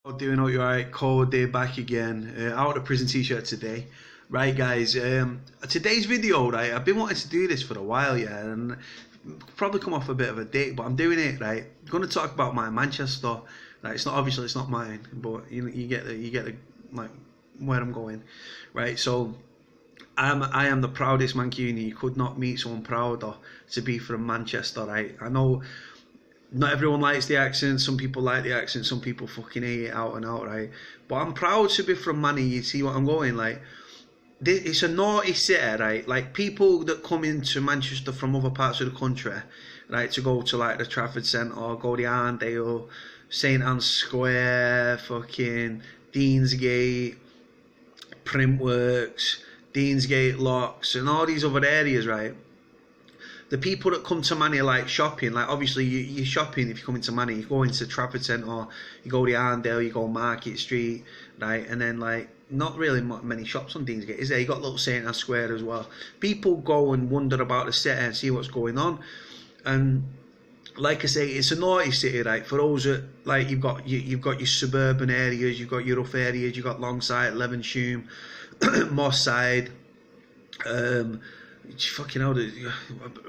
Doing all right, Cody back again, out of prison t-shirt today. Right guys, today's video, right, I've been wanting to do this for a while, yeah, and probably come off a bit of a date, but I'm doing it, right. I'm going to talk about my Manchester, right. It's not, obviously it's not mine, but you get the like where I'm going, right. So I am the proudest Mancunian. You could not meet someone prouder to be from Manchester, right. I know not everyone likes the accent. Some people like the accent. Some people fucking hate it out and out, right? But I'm proud to be from Manny. You see what I'm going? Like, it's a naughty city, right? Like, people that come into Manchester from other parts of the country, right, to go to like the Trafford Centre, go to Arndale, St Anne's Square, fucking Deansgate, Printworks, Deansgate Locks, and all these other areas, right? The people that come to Manny like shopping, like obviously you're shopping if you come into Manny, you go into Trafford Centre, you go to Arndale, you go Market Street, right, and then like not really many shops on Deansgate, is there? You got little St Anne's Square as well. People go and wonder about the city and see what's going on, and like I say, it's a naughty city, right? For those that like you've got your suburban areas, you've got your rough areas, you've got Longside, Levenshulme, Moss Side. Fucking hell, the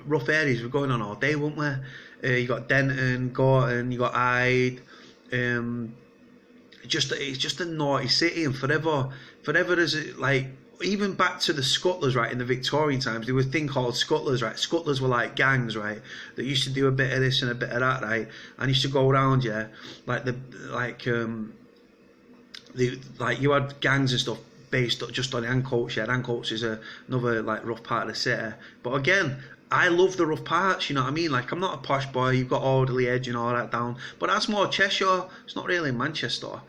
rough areas were going on all day, weren't we? You got Denton, Gorton, you got Hyde. It's just a naughty city, and forever is it like even back to the scuttlers, right? In the Victorian times, there was a thing called scuttlers, right? Scuttlers were like gangs, right? That used to do a bit of this and a bit of that, right? And used to go around, yeah, like you had gangs and stuff based just on Ancoats. Yeah, Ancoats is another like rough part of the city. But again, I love the rough parts, you know what I mean? Like, I'm not a posh boy, you've got Alderley Edge and all that down, but that's more Cheshire, it's not really Manchester,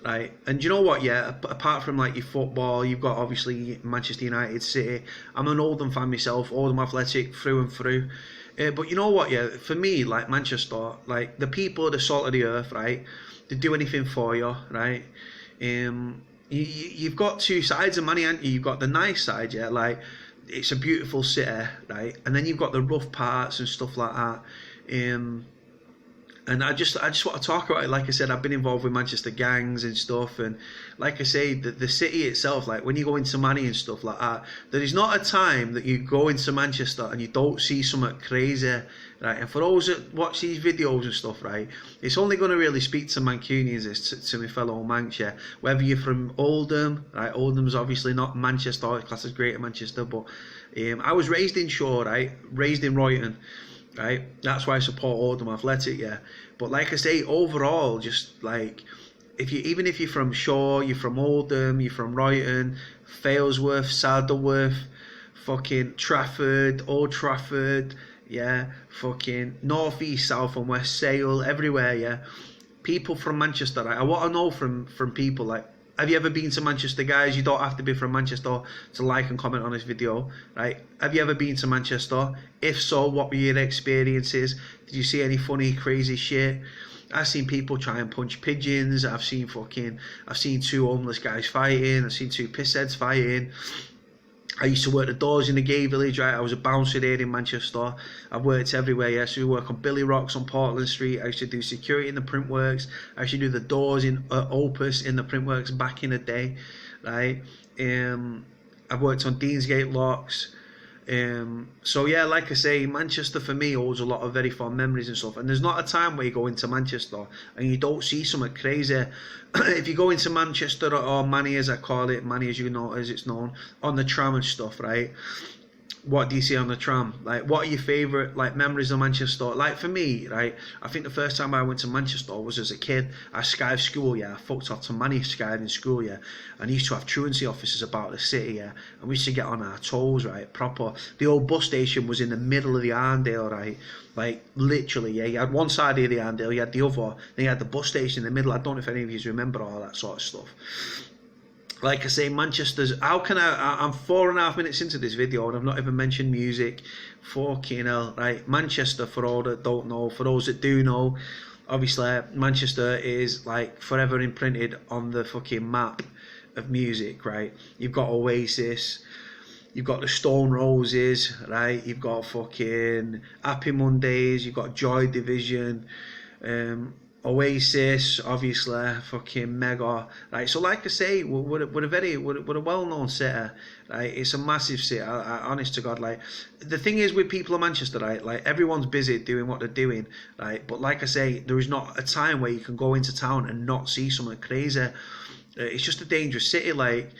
right? And you know what, yeah, apart from like your football, you've got obviously Manchester United, City. I'm an Oldham fan myself, Oldham Athletic through and through. But you know what, yeah, for me, like Manchester, like the people are the salt of the earth, right? They do anything for you, right? You've got two sides of Manny, haven't you? You've got the nice side, yeah, like it's a beautiful city, right? And then you've got the rough parts and stuff like that. And I just want to talk about it. Like I said, I've been involved with Manchester gangs and stuff, and like I say, the city itself, like when you go into Manny and stuff like that, there is not a time that you go into Manchester and you don't see something crazy, right? And for those that watch these videos and stuff, right, it's only going to really speak to Mancunians, to my fellow Manx, yeah. Whether you're from Oldham, right? Oldham's obviously not Manchester, it's classed as Greater Manchester, but I was raised in Shaw, right? Raised in Royton. Right, that's why I support Oldham Athletic, yeah. But like I say, overall, just like even if you're from Shaw, you're from Oldham, you're from Royton, Failsworth, Saddleworth, fucking Trafford, Old Trafford, yeah, fucking North, East, South and West, Sale, everywhere, yeah. People from Manchester, right? I want to know from people, like, have you ever been to Manchester, guys? You don't have to be from Manchester to like and comment on this video, right? Have you ever been to Manchester? If so, what were your experiences? Did you see any funny, crazy shit? I've seen people try and punch pigeons. I've seen two homeless guys fighting. I've seen two pissheads fighting. I used to work the doors in the gay village, right? I was a bouncer there in Manchester. I've worked everywhere, yeah. So we work on Billy Rocks on Portland Street. I used to do security in the Printworks. I used to do the doors in Opus in the Printworks back in the day, right? I've worked on Deansgate Locks. So yeah, like I say, Manchester for me holds a lot of very fond memories and stuff. And there's not a time where you go into Manchester and you don't see something crazy. If you go into Manchester, or Manny as I call it, Manny as you know, as it's known, on the tram and stuff, right? What do you see on the tram? Like, what are your favourite like memories of Manchester? Like for me, right, I think the first time I went to Manchester was as a kid. I skived school, yeah. I fucked off to Manny skiving school, yeah. And I used to have truancy officers about the city, yeah. And we used to get on our toes, right, proper. The old bus station was in the middle of the Arndale, right. Like literally, yeah. You had one side of the Arndale, you had the other. Then you had the bus station in the middle. I don't know if any of you remember all that sort of stuff. Like I say, Manchester's, how can I'm 4.5 minutes into this video and I've not even mentioned music. Fucking hell, right? Manchester, for all that don't know, for those that do know, obviously Manchester is like forever imprinted on the fucking map of music, right? You've got Oasis, you've got the Stone Roses, right? You've got fucking Happy Mondays, you've got Joy Division, Oasis, obviously, fucking mega, right? So, like I say, we're a well-known city, right? It's a massive city. Honest to God, like the thing is with people in Manchester, right? Like everyone's busy doing what they're doing, right? But like I say, there is not a time where you can go into town and not see something crazy. It's just a dangerous city, like.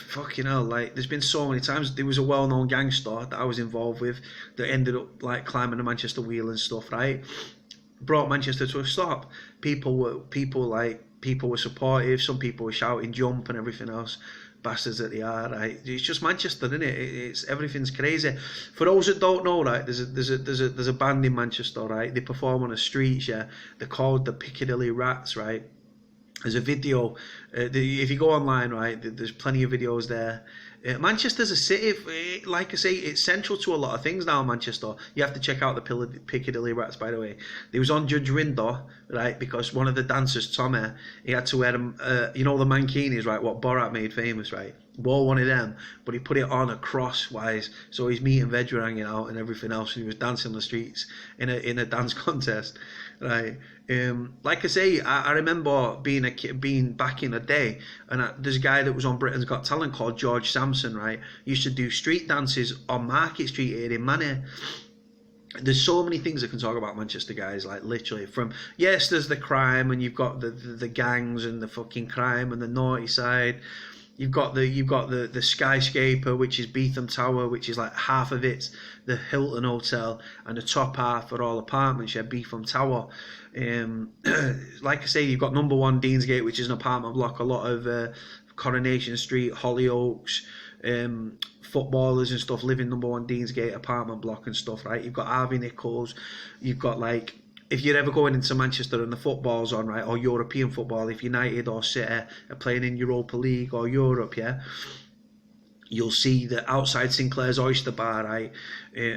Fucking hell, like there's been so many times. There was a well-known gangster that I was involved with that ended up like climbing the Manchester wheel and stuff, right? Brought Manchester to a stop. People were supportive. Some people were shouting jump and everything else. Bastards that they are, right? It's just Manchester, isn't it? It's everything's crazy. For those that don't know, right? There's a band in Manchester, right? They perform on the streets, yeah. They're called the Piccadilly Rats, right? There's a video. If you go online, right, there's plenty of videos there. Manchester's a city, like I say, it's central to a lot of things now. Manchester, you have to check out the Piccadilly Rats. By the way, they was on Judge Rinder, right, because one of the dancers, Tommy, he had to wear them, the mankinis, right, what Borat made famous, right. Wore one of them, but he put it on a crosswise, so his meat and veg were hanging out and everything else. And he was dancing on the streets in a dance contest, right. Like I say, I remember being a kid, being back in the day, and there's a guy that was on Britain's Got Talent called George Sampson, right. He used to do street dances on Market Street here in Manny. There's so many things I can talk about Manchester, guys. Like literally, from yes, there's the crime, and you've got the gangs and the fucking crime and the naughty side. You've got the skyscraper, which is Beetham Tower, which is like half of it's the Hilton Hotel, and the top half are all apartments. Yeah, Beetham Tower. Like I say, you've got number one Deansgate, which is an apartment block. A lot of Coronation Street, Hollyoaks, footballers and stuff live in number one Deansgate apartment block and stuff. Right? You've got Harvey Nichols. You've got like. If you're ever going into Manchester and the football's on, right, or European football, if United or City are playing in Europa League or Europe, yeah, you'll see that outside Sinclair's Oyster Bar, right,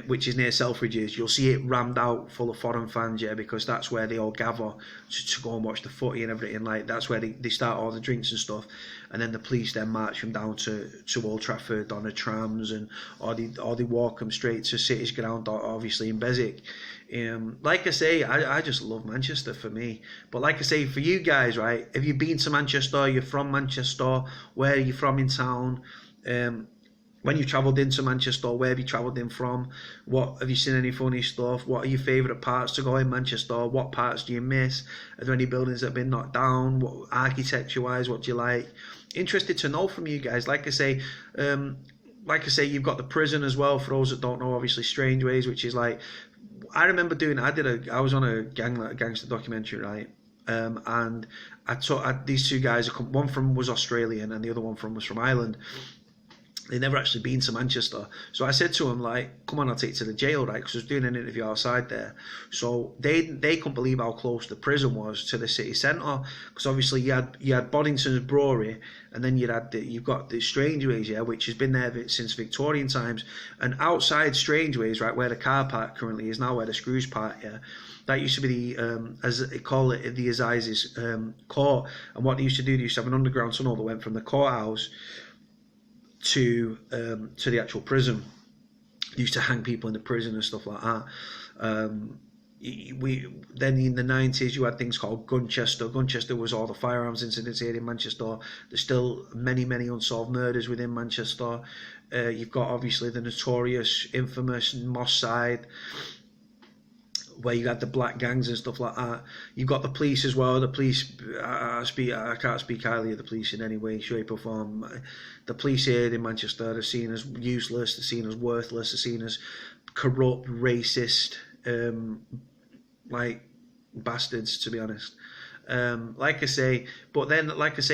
which is near Selfridges, you'll see it rammed out full of foreign fans, yeah, because that's where they all gather to go and watch the footy and everything. Like that's where they start all the drinks and stuff, and then the police then march them down to Old Trafford on the trams, and or they walk them straight to City's ground, obviously in Beswick. Like I say, I just love Manchester for me. But like I say, for you guys, right, have you been to Manchester? You're from Manchester. Where are you from in town? When you travelled into Manchester, where have you travelled in from? What have you seen any funny stuff? What are your favourite parts to go in Manchester? What parts do you miss? Are there any buildings that have been knocked down? What architecture-wise, what do you like? Interested to know from you guys. Like I say, you've got the prison as well. For those that don't know, obviously, Strangeways, which is like. I remember I was on a gangster documentary, right? And I took these two guys. One was Australian, and the other one was from Ireland. They'd never actually been to Manchester, so I said to him like, "Come on, I'll take you to the jail, right?" Because I was doing an interview outside there. So they couldn't believe how close the prison was to the city centre. Because obviously you had Boddington's Brewery, and then you've got the Strangeways, yeah, which has been there since Victorian times. And outside Strangeways, right, where the car park currently is now, where the Screws park, yeah, that used to be the as they call it, the Assizes court. And what they used to do, they used to have an underground tunnel that went from the courthouse to the actual prison. They used to hang people in the prison and stuff like that. Then in the 90s you had things called Gunchester. Gunchester was all the firearms incidents here in Manchester. There's still many unsolved murders within Manchester. You've got obviously the notorious, infamous Moss Side, where you had the black gangs and stuff like that. You've got the police as well. The police, I can't speak highly of the police in any way, shape or form. The police here in Manchester are seen as useless, they're seen as worthless, they're seen as corrupt, racist, like bastards, to be honest. Like I say,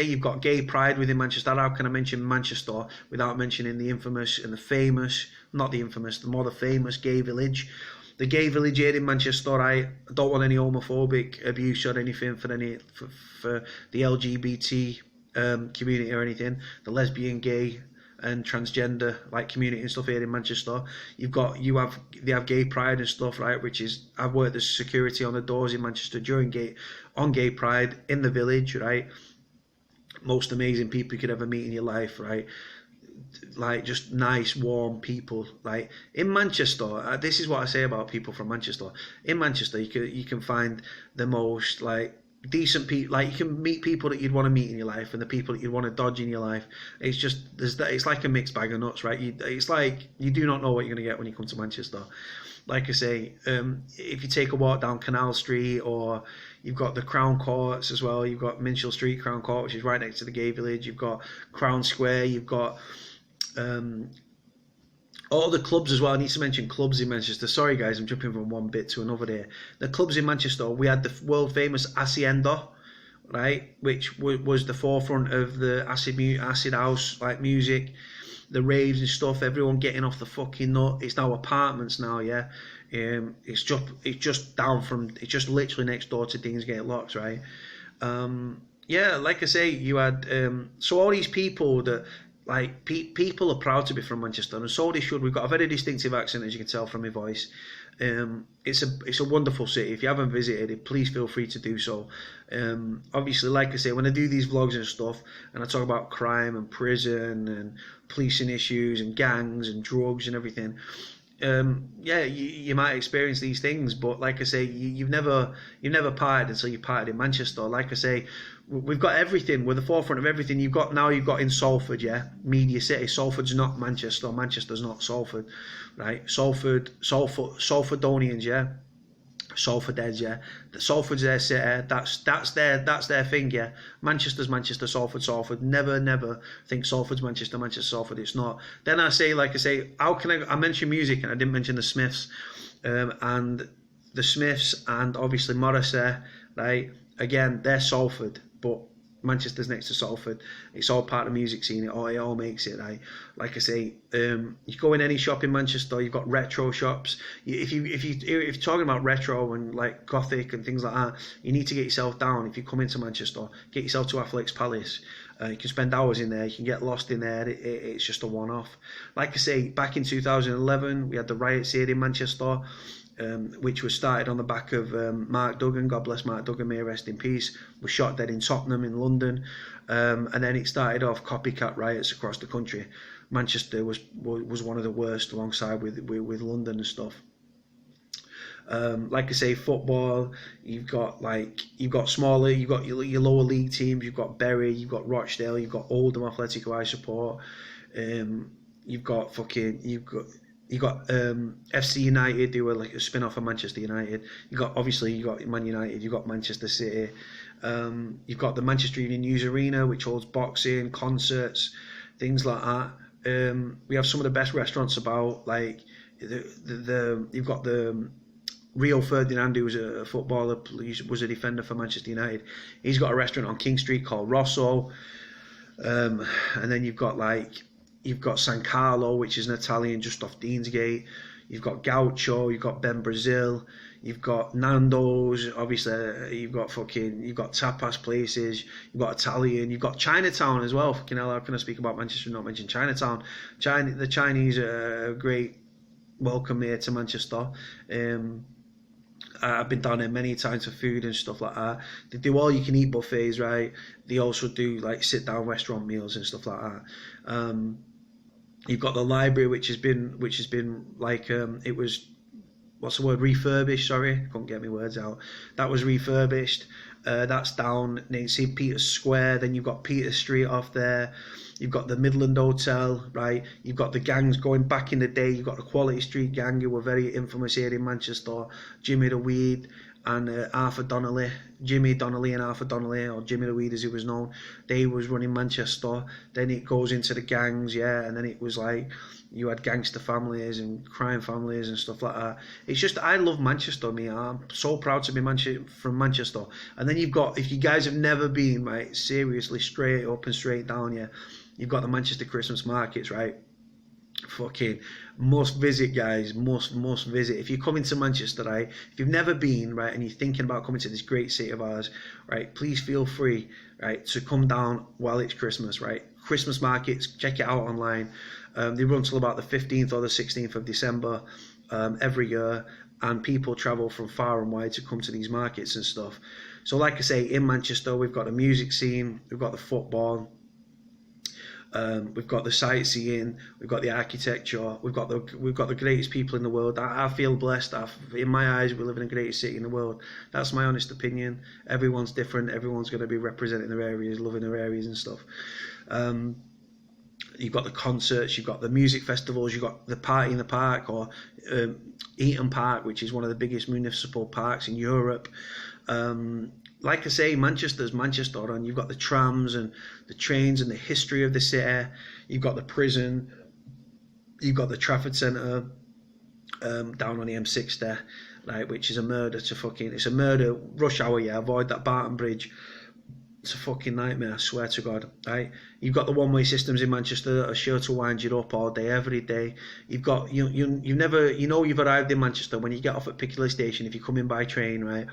you've got gay pride within Manchester. How can I mention Manchester without mentioning the infamous and the famous, not the infamous, the more the famous gay village? The gay village here in Manchester, I don't want any homophobic abuse or anything for the LGBT community or anything. The lesbian, gay and transgender like community and stuff here in Manchester. They have gay pride and stuff, right? Which is, I've worked as security on the doors in Manchester on gay pride in the village, right? Most amazing people you could ever meet in your life, right? like just nice, warm people. Like in Manchester, this is what I say about people from Manchester. In Manchester, you can find the most like decent people. Like you can meet people that you'd want to meet in your life, and the people that you'd want to dodge in your life. It's just there's that. It's like a mixed bag of nuts, right? It's like you do not know what you're going to get when you come to Manchester. Like I say, if you take a walk down Canal Street, or you've got the Crown Courts as well. You've got Minchell Street Crown Court, which is right next to the Gay Village. You've got Crown Square. You've got all the clubs as well. I need to mention clubs in Manchester. Sorry guys, I'm jumping from one bit to another there. The clubs in Manchester, we had the world famous Hacienda, right, which was the forefront of the acid house like music, the raves and stuff, everyone getting off the fucking nut. It's now apartments now, yeah. It's just literally next door to Dean's Gate Locks, right? Yeah, like I say, you had so all these people that like people are proud to be from Manchester, and so they should. We've got a very distinctive accent, as you can tell from my voice. It's a wonderful city. If you haven't visited it, please feel free to do so. Obviously, like I say, when I do these vlogs and stuff, and I talk about crime and prison and policing issues and gangs and drugs and everything, yeah, you might experience these things, but like I say, you've never partied until you partied in Manchester. Like I say, we've got everything. We're the forefront of everything. You've got in Salford, yeah, Media City. Salford's not Manchester. Manchester's not Salford, right? Salfordonians, yeah. Salford Heads, yeah. Salford's their city. That's their thing, yeah. Manchester's Manchester, Salford. Never think Salford's Manchester, Salford. It's not. Then I say, how can I mention music and I didn't mention the Smiths, and the Smiths and obviously Morrissey, right? Again, they're Salford, but Manchester's next to Salford. It's all part of the music scene. It all makes it, right. Like I say, you go in any shop in Manchester, you've got retro shops. If you're talking about retro and like gothic and things like that, you need to get yourself down. If you come into Manchester, get yourself to Athletics Palace. You can spend hours in there. You can get lost in there. It's just a one-off. Like I say, back in 2011, we had the riots here in Manchester. Which was started on the back of Mark Duggan, God bless Mark Duggan, may he rest in peace, was shot dead in Tottenham in London, and then it started off copycat riots across the country. Manchester was one of the worst, alongside with London and stuff. Like I say, football, you've got smaller, you've got your lower league teams, you've got Bury, you've got Rochdale, you've got Oldham Athletic, who I support. You've got FC United, who were like a spin-off of Manchester United. You got Man United, you got Manchester City. You've got the Manchester Evening News Arena, which holds boxing, concerts, things like that. We have some of the best restaurants about. Like you've got the Rio Ferdinand, who was a footballer, was a defender for Manchester United. He's got a restaurant on King Street called Rosso. And then you've got San Carlo, which is an Italian just off Deansgate. You've got Gaucho, you've got Ben Brazil, you've got Nando's, obviously you've got tapas places, you've got Italian, you've got Chinatown as well. Fucking hell, how can I speak about Manchester and not mention Chinatown? The Chinese are a great welcome here to Manchester. I've been down there many times for food and stuff like that. They do all you can eat buffets, right? They also do like sit down restaurant meals and stuff like that. You've got the library, which has been like it was, what's the word, refurbished. Sorry, I couldn't get my words out. That was refurbished. That's down near St. Peter's Square. Then you've got Peter Street off there. You've got the Midland Hotel, right? You've got the gangs going back in the day. You've got the Quality Street gang, who were very infamous here in Manchester. Jimmy the Weed and Arthur Donnelly. Jimmy Donnelly and Arthur Donnelly, or Jimmy the Weed as he was known. They was running Manchester. Then it goes into the gangs, yeah. And then it was like, you had gangster families and crime families and stuff like that. It's just, I love Manchester, me. I'm so proud to be from Manchester. And then you've got, if you guys have never been, right, seriously, straight up and straight down, yeah, you've got the Manchester Christmas markets, right? Fucking must visit, guys. Must visit. If you're coming to Manchester, right? If you've never been, right, and you're thinking about coming to this great city of ours, right? Please feel free, right, to come down while it's Christmas, right? Christmas markets. Check it out online. They run till about the 15th or the 16th of December every year, and people travel from far and wide to come to these markets and stuff. So, like I say, in Manchester, we've got the music scene, we've got the football. We've got the sightseeing, we've got the architecture, we've got the greatest people in the world. I feel blessed. In my eyes, we live in the greatest city in the world. That's my honest opinion. Everyone's different. Everyone's going to be representing their areas, loving their areas and stuff. You've got the concerts, you've got the music festivals, you've got the Party in the Park, or Eaton Park, which is one of the biggest municipal parks in Europe. Like I say, Manchester's Manchester, and you've got the trams and the trains and the history of the city. You've got the prison, you've got the Trafford Centre down on the M6 there, right, which is a murder it's a murder, rush hour, yeah, avoid that Barton Bridge. It's a fucking nightmare, I swear to God, right? You've got the one-way systems in Manchester that are sure to wind you up all day, every day. You've got, you never, you've arrived in Manchester when you get off at Piccadilly Station, if you come in by train, right?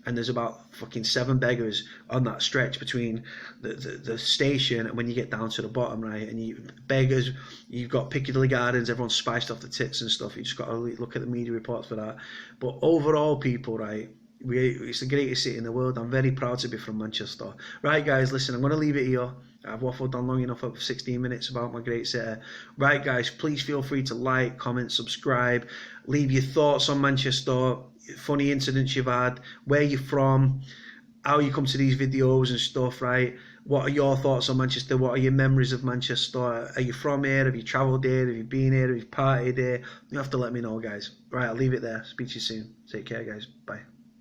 And there's about fucking 7 beggars on that stretch between the station and when you get down to the bottom, right? And beggars, you've got Piccadilly Gardens, everyone's spiced off the tits and stuff. You just got to look at the media reports for that. But overall, people, right? It's the greatest city in the world. I'm very proud to be from Manchester. Right, guys, listen, I'm going to leave it here. I've waffled on long enough for 16 minutes about my great city. Right, guys, please feel free to like, comment, subscribe. Leave your thoughts on Manchester, funny incidents you've had, where you're from, how you come to these videos and stuff, right? What are your thoughts on Manchester? What are your memories of Manchester? Are you from here? Have you travelled here? Have you been here? Have you partied here? You have to let me know, guys. Right, I'll leave it there. Speak to you soon. Take care, guys. Bye.